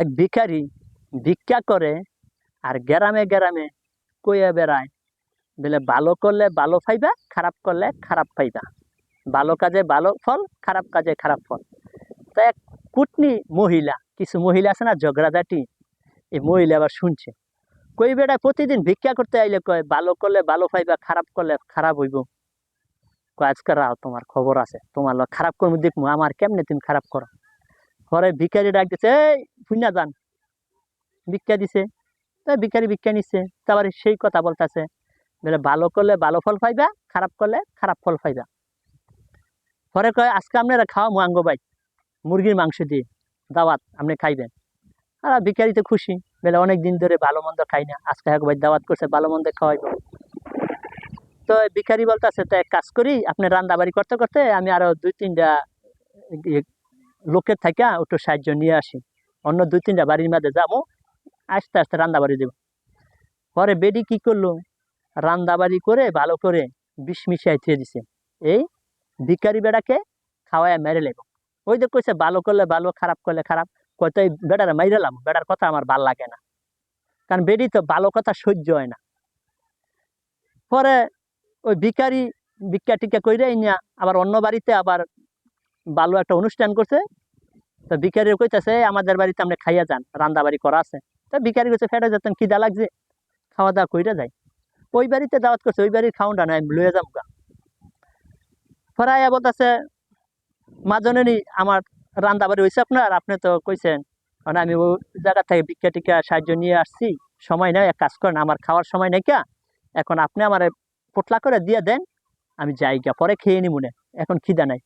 এক ভিখারি ভিক্ষা করে আর গ্রামে গ্রামে কইয়া বেড়ায় বলে ভালো করলে ভালো পাইবা, খারাপ করলে খারাপ পাইবা, ভালো কাজে ভালো ফল, খারাপ কাজে খারাপ ফল। তো এক কুটনি মহিলা, কিছু মহিলা আছে না ঝগড়াঝাটি, এই মহিলা আবার শুনছে, কই বেটা প্রতিদিন ভিক্ষা করতে আইলে কয় ভালো করলে ভালো পাইবা, খারাপ করলে খারাপ হইব। কয় আজকে রাও তোমার খবর আছে, তোমার লোক খারাপ কর্ম দেখবো, আমার কেমনে তুমি খারাপ করো। পরে ভিখারি ডাক দিছে, এই ফুইনা যান, ভিক্ষা দিছে। তো ভিখারি ভিক্ষা নিচ্ছে, তারপরে সেই কথা বলতেছে, বলে ভালো করলে ভালো ফল পাইবা, খারাপ করলে খারাপ ফল পাইবা। পরে কয় আজকে আপনারা খাওয়া মাঙ্গো ভাই, মুরগির মাংস দিয়ে দাওয়াত, আপনি খাইবেন। আর ভিখারি তো খুশি, বলে অনেকদিন ধরে ভালো মন্দ খাই না, আজকে এক ভাই দাওয়াত করছে, ভালো মন্দ খাওয়াইব। তো ভিখারি বলতেছে, তো এক কাজ করি, আপনি রান্দাবাড়ি করতে করতে আমি আরো 2-3টা লোকের থেকে একটু সাহায্য নিয়ে আসি, অন্য 2-3টা বাড়ির মধ্যে যাবো, আস্তে আস্তে রান্দাবাড়ি দেবো। পরে বেডি কি করলো, রান্দাবাড়ি করে ভালো করে বিষ মিশিয়ে থিয়ে দিছে, এই ভিখারি বেড়াকে খাওয়ায় মেরে লেব। ওই যে কইছে ভালো করলে ভালো, খারাপ করলে খারাপ, কয়তো এই বেড়ারে মাইরেলাম, বেড়ার কথা আমার ভাল লাগে না, কারণ বেডি তো ভালো কথা সহ্য হয় না। পরে ওই ভিখারি ভিক্ষা টিক্ষা কইরে নিয়া আবার অন্য বাড়িতে আবার ভালো একটা অনুষ্ঠান করছে। তো ভিখারি কইতেছে আমাদের বাড়িতে আপনি খাইয়া যান, রান্না বাড়ি করা আছে। তো ভিখারি কইছে ফেটে যেতেন, খিদা লাগছে, খাওয়া দাওয়া কইরা যায়। ওই বাড়িতে দাওয়াত করছে, ওই বাড়ির খাওয়াটা নাই, আমি লইয়া যাবো গা। ফরাইয়া বলতেছে মাজনেনি আমার রান্না বাড়ি হয়েছে আপনার, আপনি তো কইছেন, মানে আমি ওই জায়গা থেকে ভিক্ষা টিক্ষা সাহায্য নিয়ে আসছি, সময় নাই, এক কাজ করেন, আমার খাওয়ার সময় নাই কা, এখন আপনি আমার পোটলা করে দিয়ে দেন, আমি যাই গা, পরে খেয়ে নি মনে, এখন খিদা নাই।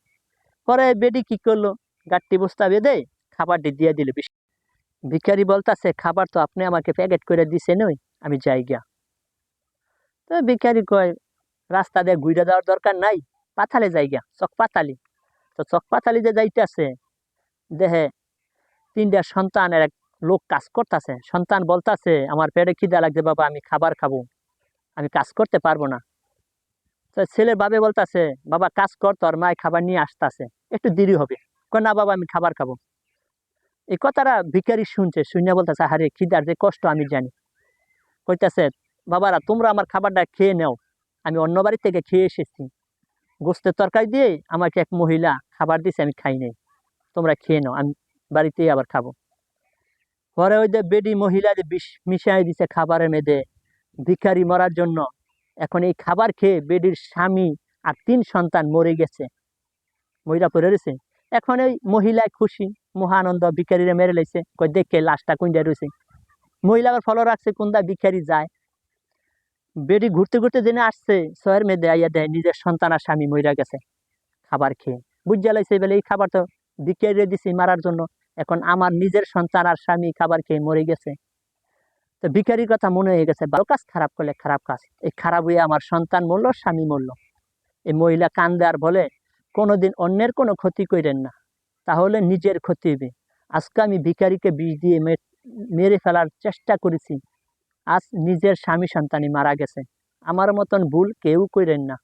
পরে বেডি কি করলো, গাট্টি বস্তা বেঁধে খাবারটি দিয়ে দিল। ভিখারি বলতেছে খাবার তো আপনি আমাকে প্যাকেট করে দিছেন, ওই আমি যাই গা। তো ভিখারি কয় রাস্তা দিয়ে ঘুরে যাওয়ার দরকার নাই, পাথালে যাই গা, চক পাতালি। তো চক পাতালি যে যাইতেছে, দেহে 3টা সন্তানের এক লোক কাজ করতেছে, সন্তান বলতেছে আমার পেটে খিদা লাগছে বাবা, আমি খাবার খাবো, আমি কাজ করতে পারবো না। তো ছেলের বাবে বলতেছে বাবা কাজ কর, তোর মায় খাবার নিয়ে আসতেছে, একটু দেরি হবে। কয় না বাবা আমি খাবার খাবো। এই কথাটা ভিখারি শুনছে, শুনে বলতেছে আরে খিদার যে কষ্ট আমি জানি। কইতেছে বাবারা তোমরা আমার খাবারটা খেয়ে নাও, আমি অন্য বাড়ি থেকে খেয়ে এসেছি, গোস্তের তরকারি দিয়ে আমাকে এক মহিলা খাবার দিছে, আমি খাই নাই, তোমরা খেয়ে নাও, আমি বাড়িতেই আবার খাবো। পরে ওই যে বেডি মহিলা যে বিষ মিশাই দিছে খাবারের মেয়েদে ভিখারি মরার জন্য, এখন এই খাবার খেয়ে বেডির স্বামী আর 3 সন্তান মরে গেছে, মহিলা পড়ে রয়েছে। এখন ওই মহিলায় খুশি, মহানন্দ, ভিখারিরে মেরে লাইছে, কই দেখে লাশটা কোনটা রয়েছে। মহিলা আবার ফলো রাখছে কোনটা ভিখারি যায়। বেডি ঘুরতে ঘুরতে জেনে আসছে, শহরের মেয়েদে আইয়া দেয় নিজের সন্তান আর স্বামী মরে গেছে খাবার খেয়ে। বুঝা লাইছে বলে এই খাবার তো ভিখারিরে দিছি মারার জন্য, এখন আমার নিজের সন্তান আর স্বামী খাবার খেয়ে মরে গেছে। তো ভিখারির কথা মনে হয়ে গেছে, ভালো কাজ খারাপ করলে খারাপ কাজ, এই খারাপ হয়ে আমার সন্তান মরলো, স্বামী মরলো। এই মহিলা কান্দে আর বলে কোনোদিন অন্যের কোনো ক্ষতি করেন না, তাহলে নিজের ক্ষতি হবে। আজকে আমি ভিখারিকে বিষ দিয়ে মেরে ফেলার চেষ্টা করেছি, আজ নিজের স্বামী সন্তানই মারা গেছে, আমার মতন ভুল কেউ করেন না।